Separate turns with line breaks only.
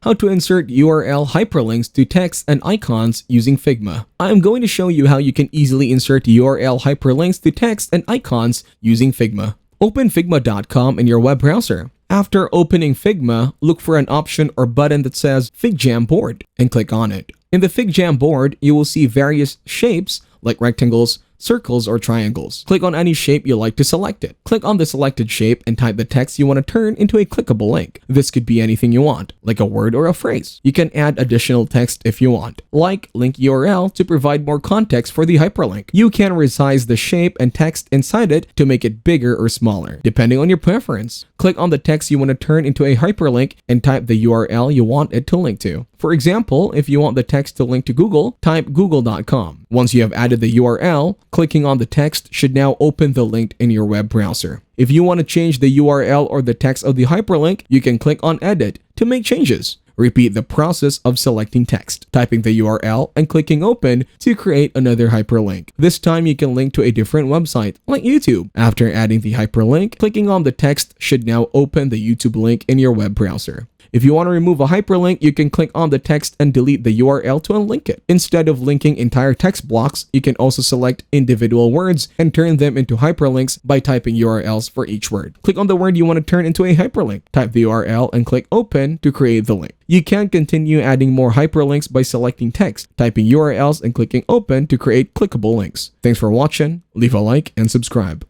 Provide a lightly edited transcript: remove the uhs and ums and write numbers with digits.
how to insert URL hyperlinks to text and icons using Figma. I am going to show you how you can easily insert URL hyperlinks to text and icons using Figma. Open figma.com in your web browser. After opening Figma, look for an option or button that says FigJam Board and click on it. In the FigJam board, you will see various shapes like rectangles, circles, or triangles. Click on any shape you like to select it. Click on the selected shape and type the text you want to turn into a clickable link. This could be anything you want, like a word or a phrase. You can add additional text if you want, like link URL to provide more context for the hyperlink. You can resize the shape and text inside it to make it bigger or smaller, depending on your preference. Click on the text you want to turn into a hyperlink and type the URL you want it to link to. For example, if you want the text to link to Google, type google.com. Once you have added the URL, clicking on the text should now open the link in your web browser. If you want to change the URL or the text of the hyperlink, you can click on Edit to make changes. Repeat the process of selecting text, typing the URL, and clicking Open to create another hyperlink. This time you can link to a different website, like YouTube. After adding the hyperlink, clicking on the text should now open the YouTube link in your web browser. If you want to remove a hyperlink, you can click on the text and delete the URL to unlink it. Instead of linking entire text blocks, you can also select individual words and turn them into hyperlinks by typing URLs for each word. Click on the word you want to turn into a hyperlink, type the URL, and click Open to create the link. You can continue adding more hyperlinks by selecting text, typing URLs, and clicking Open to create clickable links. Thanks for watching, leave a like, and subscribe.